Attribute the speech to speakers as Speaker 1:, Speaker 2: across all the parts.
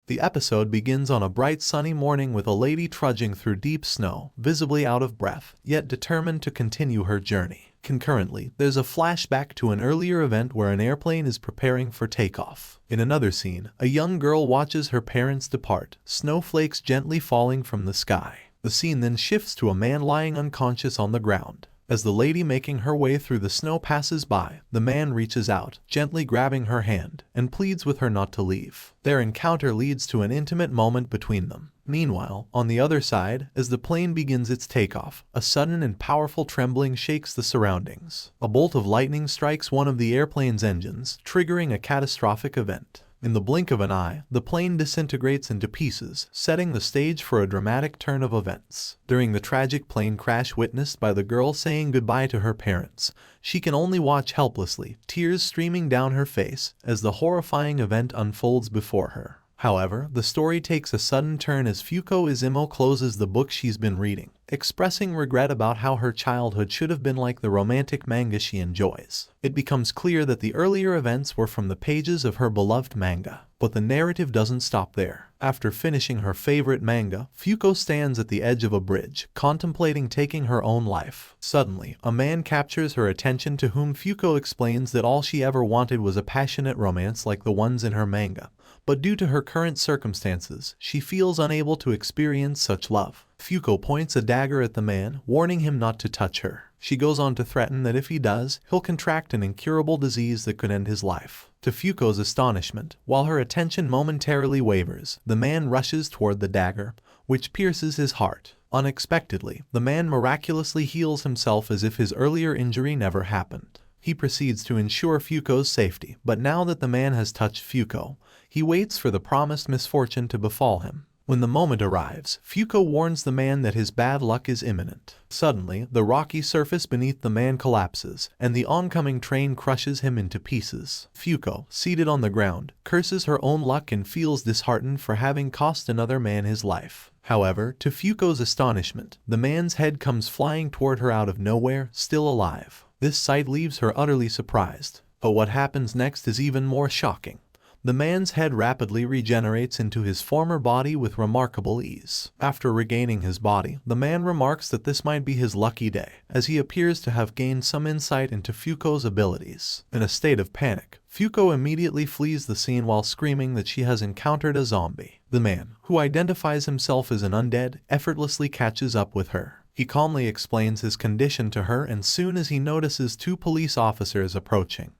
Speaker 1: The episode begins on a bright sunny morning with a lady trudging through deep snow, visibly out of breath, yet determined to continue her journey. Concurrently, there's a flashback to an earlier event where an airplane is preparing for takeoff. In another scene, a young girl watches her parents depart, snowflakes gently falling from the sky. The scene then shifts to a man lying unconscious on the ground. As the lady making her way through the snow passes by, the man reaches out, gently grabbing her hand, and pleads with her not to leave. Their encounter leads to an intimate moment between them. Meanwhile, on the other side, as the plane begins its takeoff, a sudden and powerful trembling shakes the surroundings. A bolt of lightning strikes one of the airplane's engines, triggering a catastrophic event. In the blink of an eye, the plane disintegrates into pieces, setting the stage for a dramatic turn of events. During the tragic plane crash witnessed by the girl saying goodbye to her parents, she can only watch helplessly, tears streaming down her face, as the horrifying event unfolds before her. However, the story takes a sudden turn as Fuuko Izimo closes the book she's been reading, expressing regret about how her childhood should have been like the romantic manga she enjoys. It becomes clear that the earlier events were from the pages of her beloved manga. But the narrative doesn't stop there. After finishing her favorite manga, Fuuko stands at the edge of a bridge, contemplating taking her own life. Suddenly, a man captures her attention to whom Fuuko explains that all she ever wanted was a passionate romance like the ones in her manga. But due to her current circumstances, she feels unable to experience such love. Fuuko points a dagger at the man, warning him not to touch her. She goes on to threaten that if he does, he'll contract an incurable disease that could end his life. To Fuuko's astonishment, while her attention momentarily wavers, the man rushes toward the dagger, which pierces his heart. Unexpectedly, the man miraculously heals himself as if his earlier injury never happened. He proceeds to ensure Fuuko's safety, but now that the man has touched Fuuko, he waits for the promised misfortune to befall him. When the moment arrives, Fuuko warns the man that his bad luck is imminent. Suddenly, the rocky surface beneath the man collapses, and the oncoming train crushes him into pieces. Fuuko, seated on the ground, curses her own luck and feels disheartened for having cost another man his life. However, to Fuuko's astonishment, the man's head comes flying toward her out of nowhere, still alive. This sight leaves her utterly surprised. But what happens next is even more shocking. The man's head rapidly regenerates into his former body with remarkable ease. After regaining his body, the man remarks that this might be his lucky day, as he appears to have gained some insight into Fuuko's abilities. In a state of panic, Fuuko immediately flees the scene while screaming that she has encountered a zombie. The man, who identifies himself as an undead, effortlessly catches up with her. He calmly explains his condition to her, and soon as he notices two police officers approaching,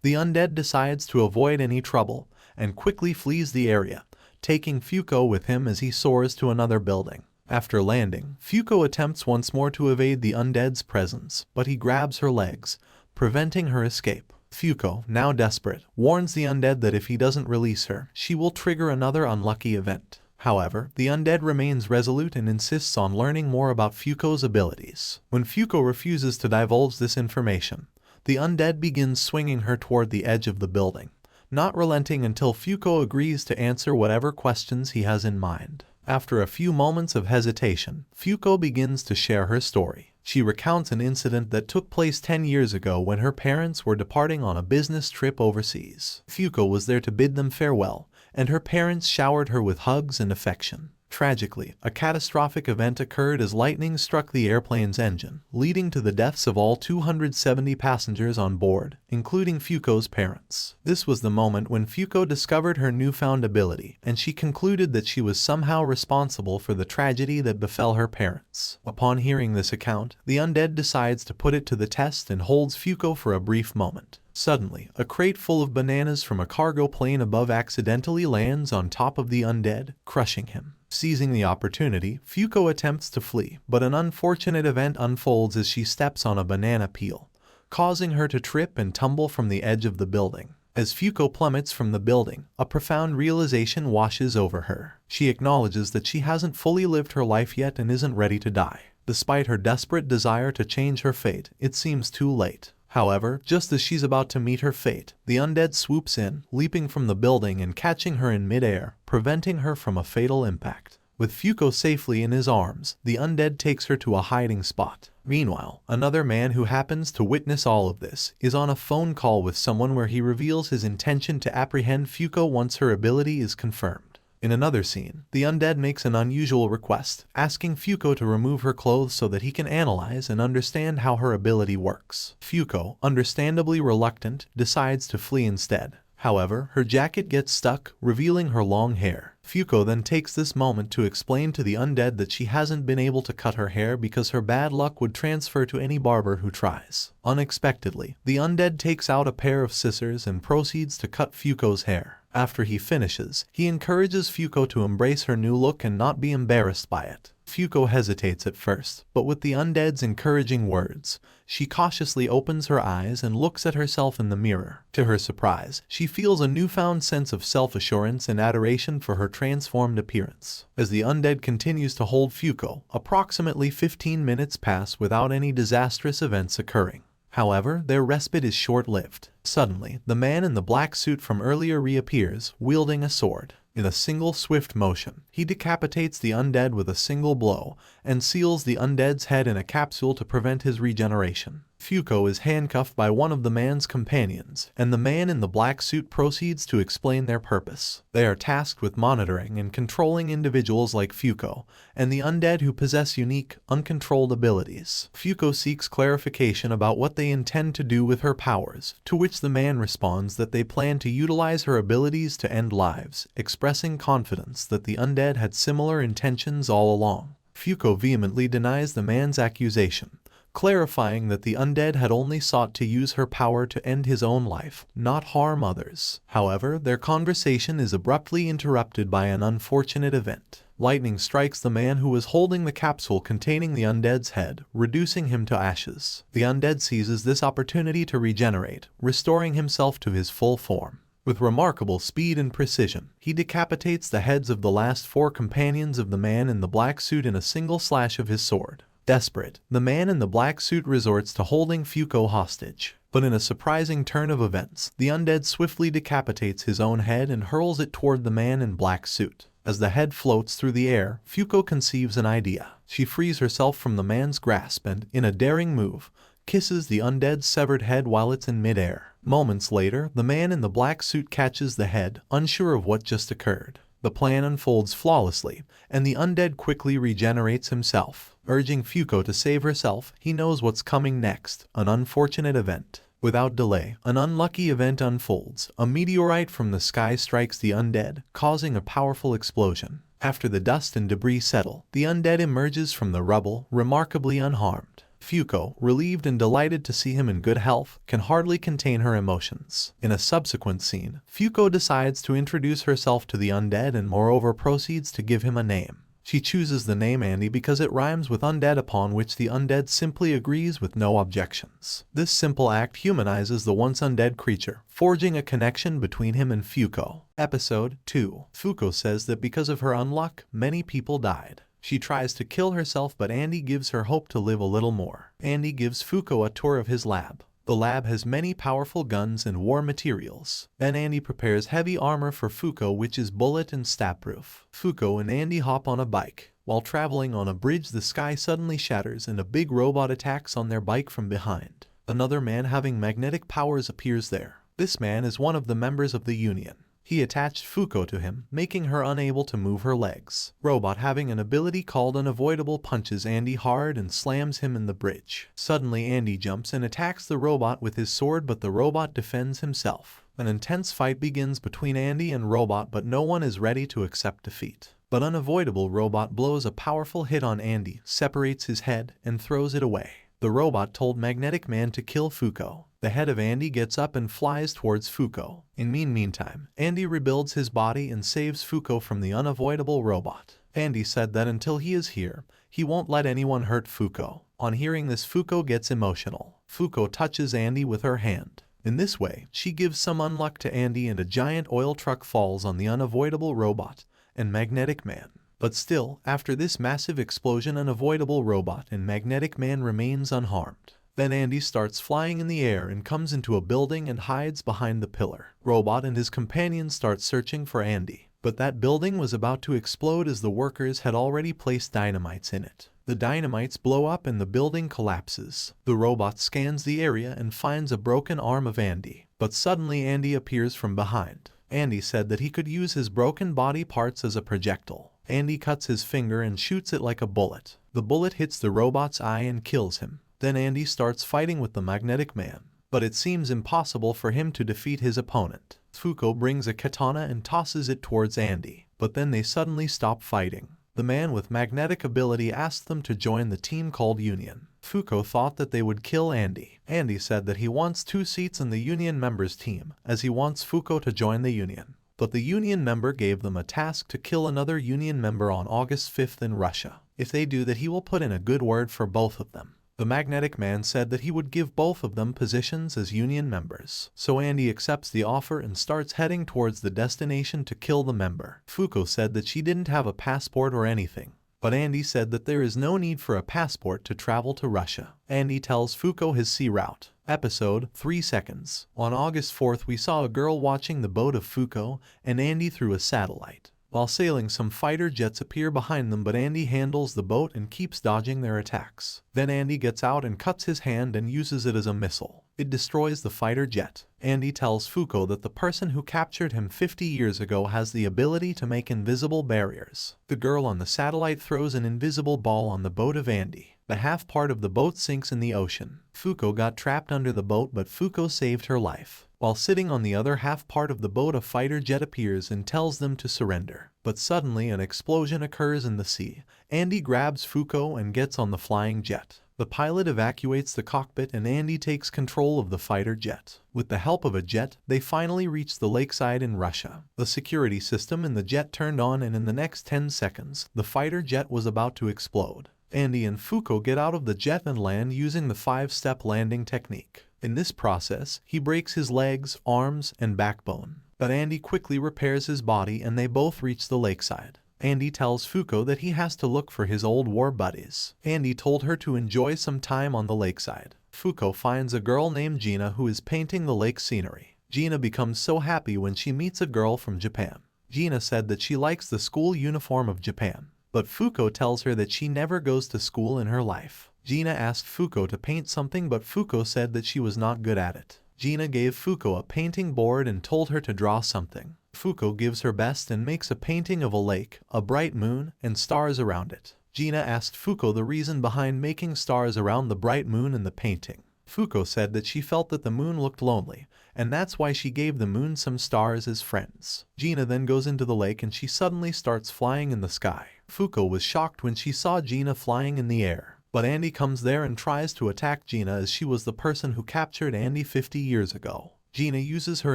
Speaker 1: the undead decides to avoid any trouble and quickly flees the area, taking Fuuko with him as he soars to another building. After landing, Fuuko attempts once more to evade the undead's presence, but he grabs her legs, preventing her escape. Fuuko, now desperate, warns the undead that if he doesn't release her, she will trigger another unlucky event. However, the undead remains resolute and insists on learning more about Fuuko's abilities. When Fuuko refuses to divulge this information, the undead begins swinging her toward the edge of the building, not relenting until Fuuko agrees to answer whatever questions he has in mind. After a few moments of hesitation, Fuuko begins to share her story. She recounts an incident that took place 10 years ago when her parents were departing on a business trip overseas. Fuuko was there to bid them farewell, and her parents showered her with hugs and affection. Tragically, a catastrophic event occurred as lightning struck the airplane's engine, leading to the deaths of all 270 passengers on board, including Fuuko's parents. This was the moment when Fuuko discovered her newfound ability, and she concluded that she was somehow responsible for the tragedy that befell her parents. Upon hearing this account, the undead decides to put it to the test and holds Fuuko for a brief moment. Suddenly, a crate full of bananas from a cargo plane above accidentally lands on top of the undead, crushing him. Seizing the opportunity, Fuuko attempts to flee, but an unfortunate event unfolds as she steps on a banana peel, causing her to trip and tumble from the edge of the building. As Fuuko plummets from the building, a profound realization washes over her. She acknowledges that she hasn't fully lived her life yet and isn't ready to die. Despite her desperate desire to change her fate, it seems too late. However, just as she's about to meet her fate, the undead swoops in, leaping from the building and catching her in midair, preventing her from a fatal impact. With Fuuko safely in his arms, the undead takes her to a hiding spot. Meanwhile, another man who happens to witness all of this is on a phone call with someone where he reveals his intention to apprehend Fuuko once her ability is confirmed. In another scene, the undead makes an unusual request, asking Fuuko to remove her clothes so that he can analyze and understand how her ability works. Fuuko, understandably reluctant, decides to flee instead. However, her jacket gets stuck, revealing her long hair. Fuuko then takes this moment to explain to the undead that she hasn't been able to cut her hair because her bad luck would transfer to any barber who tries. Unexpectedly, the undead takes out a pair of scissors and proceeds to cut Fuuko's hair. After he finishes, he encourages Fuuko to embrace her new look and not be embarrassed by it. Fuuko hesitates at first, but with the undead's encouraging words, she cautiously opens her eyes and looks at herself in the mirror. To her surprise, she feels a newfound sense of self-assurance and adoration for her transformed appearance. As the undead continues to hold Fuuko, approximately 15 minutes pass without any disastrous events occurring. However, their respite is short-lived. Suddenly, the man in the black suit from earlier reappears, wielding a sword. In a single swift motion, he decapitates the undead with a single blow and seals the undead's head in a capsule to prevent his regeneration. Fuuko is handcuffed by one of the man's companions, and the man in the black suit proceeds to explain their purpose. They are tasked with monitoring and controlling individuals like Fuuko and the undead who possess unique, uncontrolled abilities. Fuuko seeks clarification about what they intend to do with her powers, to which the man responds that they plan to utilize her abilities to end lives, expressing confidence that the undead had similar intentions all along. Fuuko vehemently denies the man's accusation, clarifying that the undead had only sought to use her power to end his own life, not harm others. However, their conversation is abruptly interrupted by an unfortunate event. Lightning strikes the man who was holding the capsule containing the undead's head, reducing him to ashes. The undead seizes this opportunity to regenerate, restoring himself to his full form. With remarkable speed and precision, he decapitates the heads of the last 4 companions of the man in the black suit in a single slash of his sword. Desperate, the man in the black suit resorts to holding Fuuko hostage. But in a surprising turn of events, the undead swiftly decapitates his own head and hurls it toward the man in black suit. As the head floats through the air, Fuuko conceives an idea. She frees herself from the man's grasp and, in a daring move, kisses the undead's severed head while it's in midair. Moments later, the man in the black suit catches the head, unsure of what just occurred. The plan unfolds flawlessly, and the undead quickly regenerates himself. Urging Fuuko to save herself, he knows what's coming next, an unfortunate event. Without delay, an unlucky event unfolds. A meteorite from the sky strikes the undead, causing a powerful explosion. After the dust and debris settle, the undead emerges from the rubble, remarkably unharmed. Fuuko, relieved and delighted to see him in good health, can hardly contain her emotions. In a subsequent scene, Fuuko decides to introduce herself to the undead and moreover proceeds to give him a name. She chooses the name Andy because it rhymes with undead, upon which the undead simply agrees with no objections. This simple act humanizes the once undead creature, forging a connection between him and Fuuko. Episode 2. Fuuko says that because of her unluck, many people died. She tries to kill herself, but Andy gives her hope to live a little more. Andy gives Fuuko a tour of his lab. The lab has many powerful guns and war materials. Then Andy prepares heavy armor for Fuuko, which is bullet and stab-proof. Fuuko and Andy hop on a bike. While traveling on a bridge, the sky suddenly shatters and a big robot attacks on their bike from behind. Another man having magnetic powers appears there. This man is one of the members of the Union. He attached Fuuko to him, making her unable to move her legs. Robot, having an ability called Unavoidable, punches Andy hard and slams him in the bridge. Suddenly Andy jumps and attacks the robot with his sword, but the robot defends himself. An intense fight begins between Andy and Robot, but no one is ready to accept defeat. But Unavoidable Robot blows a powerful hit on Andy, separates his head, and throws it away. The robot told Magnetic Man to kill Fuuko. The head of Andy gets up and flies towards Fuuko. In the meantime, Andy rebuilds his body and saves Fuuko from the Unavoidable Robot. Andy said that until he is here, he won't let anyone hurt Fuuko. On hearing this, Fuuko gets emotional. Fuuko touches Andy with her hand. In this way, she gives some unluck to Andy and a giant oil truck falls on the Unavoidable Robot and Magnetic Man. But still, after this massive explosion, Unavoidable Robot and Magnetic Man remains unharmed. Then Andy starts flying in the air and comes into a building and hides behind the pillar. Robot and his companions start searching for Andy. But that building was about to explode as the workers had already placed dynamites in it. The dynamites blow up and the building collapses. The robot scans the area and finds a broken arm of Andy. But suddenly Andy appears from behind. Andy said that he could use his broken body parts as a projectile. Andy cuts his finger and shoots it like a bullet. The bullet hits the robot's eye and kills him. Then Andy starts fighting with the magnetic man, but it seems impossible for him to defeat his opponent. Fuuko brings a katana and tosses it towards Andy, but then they suddenly stop fighting. The man with magnetic ability asked them to join the team called Union. Fuuko thought that they would kill Andy. Andy said that he wants 2 seats in the Union members' team, as he wants Fuuko to join the Union. But the Union member gave them a task to kill another Union member on August 5th in Russia. If they do that, he will put in a good word for both of them. The magnetic man said that he would give both of them positions as Union members. So Andy accepts the offer and starts heading towards the destination to kill the member. Fuuko said that she didn't have a passport or anything, but Andy said that there is no need for a passport to travel to Russia. Andy tells Fuuko his sea route. Episode 3 seconds. On August 4th, we saw a girl watching the boat of Fuuko and Andy through a satellite. While sailing, some fighter jets appear behind them, but Andy handles the boat and keeps dodging their attacks. Then Andy gets out and cuts his hand and uses it as a missile. It destroys the fighter jet. Andy tells Fuuko that the person who captured him 50 years ago has the ability to make invisible barriers. The girl on the satellite throws an invisible ball on the boat of Andy. The half part of the boat sinks in the ocean. Fuuko got trapped under the boat, but Fuuko saved her life. While sitting on the other half part of the boat, a fighter jet appears and tells them to surrender. But suddenly an explosion occurs in the sea. Andy grabs Fuuko and gets on the flying jet. The pilot evacuates the cockpit and Andy takes control of the fighter jet. With the help of a jet, they finally reach the lakeside in Russia. The security system in the jet turned on, and in the next 10 seconds, the fighter jet was about to explode. Andy and Fuuko get out of the jet and land using the 5-step landing technique. In this process, he breaks his legs, arms, and backbone. But Andy quickly repairs his body and they both reach the lakeside. Andy tells Fuuko that he has to look for his old war buddies. Andy told her to enjoy some time on the lakeside. Fuuko finds a girl named Gina who is painting the lake scenery. Gina becomes so happy when she meets a girl from Japan. Gina said that she likes the school uniform of Japan, but Fuuko tells her that she never goes to school in her life. Gina asked Fuuko to paint something, but Fuuko said that she was not good at it. Gina gave Fuuko a painting board and told her to draw something. Fuuko gives her best and makes a painting of a lake, a bright moon, and stars around it. Gina asked Fuuko the reason behind making stars around the bright moon in the painting. Fuuko said that she felt that the moon looked lonely, and that's why she gave the moon some stars as friends. Gina then goes into the lake and she suddenly starts flying in the sky. Fuuko was shocked when she saw Gina flying in the air. But Andy comes there and tries to attack Gina, as she was the person who captured Andy 50 years ago. Gina uses her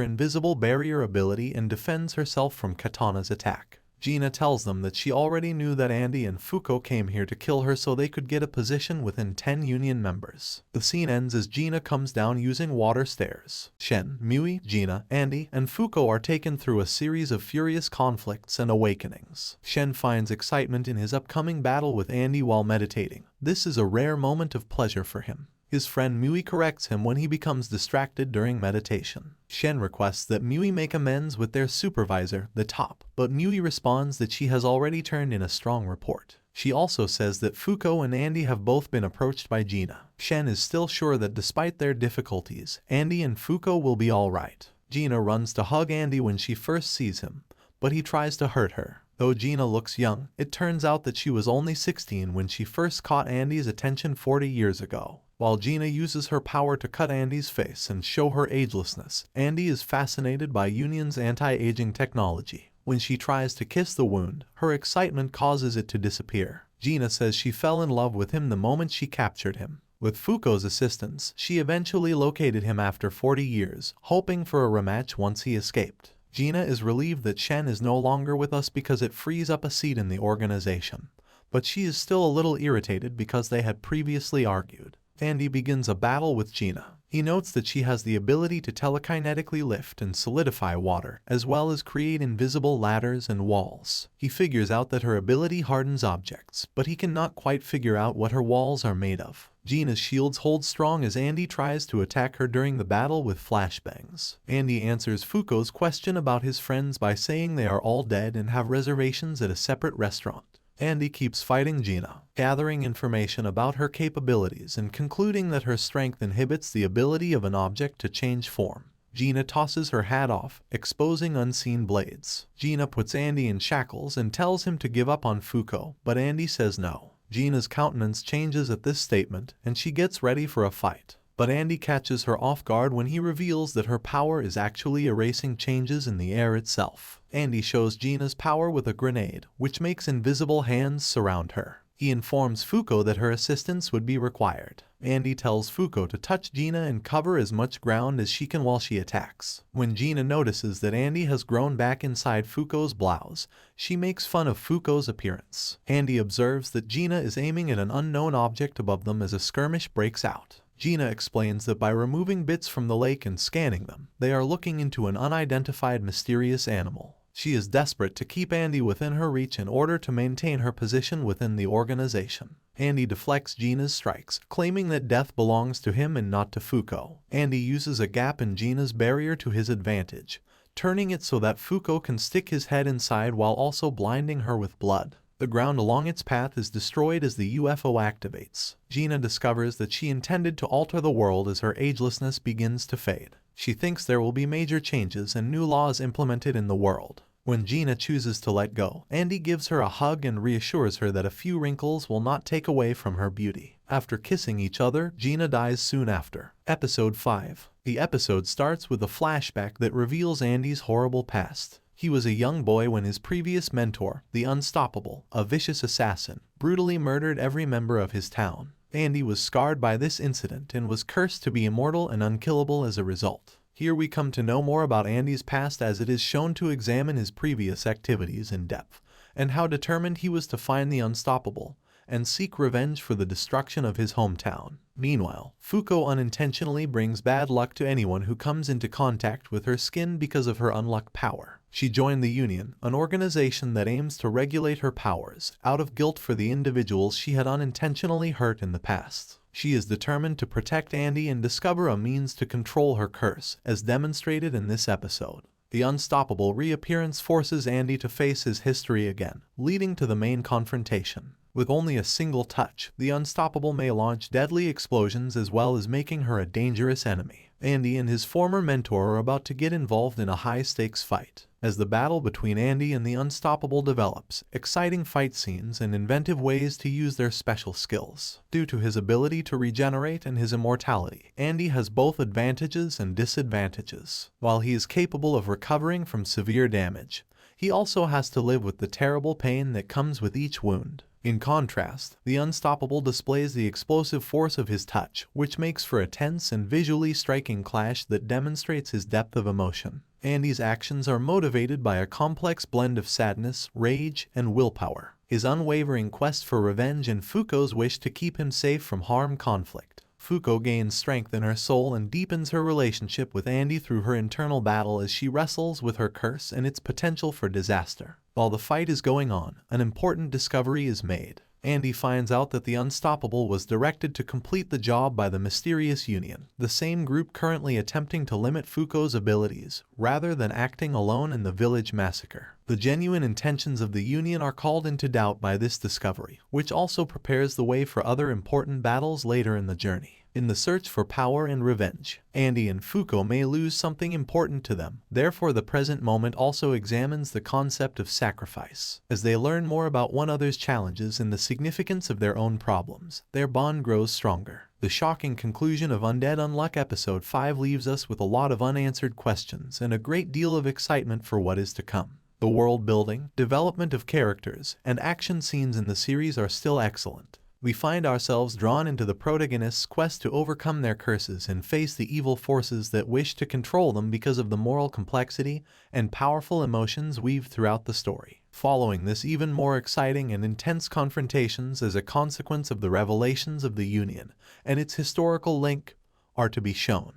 Speaker 1: invisible barrier ability and defends herself from Katana's attack. Gina tells them that she already knew that Andy and Fuuko came here to kill her so they could get a position within 10 Union members. The scene ends as Gina comes down using water stairs. Shen, Mui, Gina, Andy, and Fuuko are taken through a series of furious conflicts and awakenings. Shen finds excitement in his upcoming battle with Andy while meditating. This is a rare moment of pleasure for him. His friend Mui corrects him when he becomes distracted during meditation. Shen requests that Mui make amends with their supervisor, the top, but Mui responds that she has already turned in a strong report. She also says that Fuuko and Andy have both been approached by Gina. Shen is still sure that despite their difficulties, Andy and Fuuko will be alright. Gina runs to hug Andy when she first sees him, but he tries to hurt her. Though Gina looks young, it turns out that she was only 16 when she first caught Andy's attention 40 years ago. While Gina uses her power to cut Andy's face and show her agelessness, Andy is fascinated by Union's anti-aging technology. When she tries to kiss the wound, her excitement causes it to disappear. Gina says she fell in love with him the moment she captured him. With Fuuko's assistance, she eventually located him after 40 years, hoping for a rematch once he escaped. Gina is relieved that Shen is no longer with us because it frees up a seat in the organization, but she is still a little irritated because they had previously argued. Andy begins a battle with Gina. He notes that she has the ability to telekinetically lift and solidify water, as well as create invisible ladders and walls. He figures out that her ability hardens objects, but he cannot quite figure out what her walls are made of. Gina's shields hold strong as Andy tries to attack her during the battle with flashbangs. Andy answers Fuuko's question about his friends by saying they are all dead and have reservations at a separate restaurant. Andy keeps fighting Gina, gathering information about her capabilities and concluding that her strength inhibits the ability of an object to change form. Gina tosses her hat off, exposing unseen blades. Gina puts Andy in shackles and tells him to give up on Fuuko, but Andy says no. Gina's countenance changes at this statement, and she gets ready for a fight. But Andy catches her off guard when he reveals that her power is actually erasing changes in the air itself. Andy shows Gina's power with a grenade, which makes invisible hands surround her. He informs Fuuko that her assistance would be required. Andy tells Fuuko to touch Gina and cover as much ground as she can while she attacks. When Gina notices that Andy has grown back inside Fuuko's blouse, she makes fun of Fuuko's appearance. Andy observes that Gina is aiming at an unknown object above them as a skirmish breaks out. Gina explains that by removing bits from the lake and scanning them, they are looking into an unidentified mysterious animal. She is desperate to keep Andy within her reach in order to maintain her position within the organization. Andy deflects Gina's strikes, claiming that death belongs to him and not to Fuuko. Andy uses a gap in Gina's barrier to his advantage, turning it so that Fuuko can stick his head inside while also blinding her with blood. The ground along its path is destroyed as the UFO activates. Gina discovers that she intended to alter the world as her agelessness begins to fade. She thinks there will be major changes and new laws implemented in the world. When Gina chooses to let go, Andy gives her a hug and reassures her that a few wrinkles will not take away from her beauty. After kissing each other, Gina dies soon after. Episode 5. The episode starts with a flashback that reveals Andy's horrible past. He was a young boy when his previous mentor, the Unstoppable, a vicious assassin, brutally murdered every member of his town. Andy was scarred by this incident and was cursed to be immortal and unkillable as a result. Here we come to know more about Andy's past as it is shown to examine his previous activities in depth, and how determined he was to find the Unstoppable and seek revenge for the destruction of his hometown. Meanwhile, Fuuko unintentionally brings bad luck to anyone who comes into contact with her skin because of her unluck power. She joined the Union, an organization that aims to regulate her powers, out of guilt for the individuals she had unintentionally hurt in the past. She is determined to protect Andy and discover a means to control her curse, as demonstrated in this episode. The Unstoppable reappearance forces Andy to face his history again, leading to the main confrontation. With only a single touch, the Unstoppable may launch deadly explosions as well as making her a dangerous enemy. Andy and his former mentor are about to get involved in a high-stakes fight. As the battle between Andy and the Unstoppable develops, exciting fight scenes and inventive ways to use their special skills. Due to his ability to regenerate and his immortality, Andy has both advantages and disadvantages. While he is capable of recovering from severe damage, he also has to live with the terrible pain that comes with each wound. In contrast, the Unstoppable displays the explosive force of his touch, which makes for a tense and visually striking clash that demonstrates his depth of emotion. Andy's actions are motivated by a complex blend of sadness, rage, and willpower. His unwavering quest for revenge and Fuuko's wish to keep him safe from harm conflict. Fuuko gains strength in her soul and deepens her relationship with Andy through her internal battle as she wrestles with her curse and its potential for disaster. While the fight is going on, an important discovery is made. Andy finds out that the Unstoppable was directed to complete the job by the mysterious Union, the same group currently attempting to limit Fuuko's abilities, rather than acting alone in the village massacre. The genuine intentions of the Union are called into doubt by this discovery, which also prepares the way for other important battles later in the journey. In the search for power and revenge, Andy and Fuuko may lose something important to them. Therefore, the present moment also examines the concept of sacrifice. As they learn more about one another's challenges and the significance of their own problems, their bond grows stronger. The shocking conclusion of Undead Unluck Episode 5 leaves us with a lot of unanswered questions and a great deal of excitement for what is to come. The world building, development of characters, and action scenes in the series are still excellent. We find ourselves drawn into the protagonist's quest to overcome their curses and face the evil forces that wish to control them because of the moral complexity and powerful emotions weaved throughout the story. Following this, even more exciting and intense confrontations as a consequence of the revelations of the Union and its historical link are to be shown.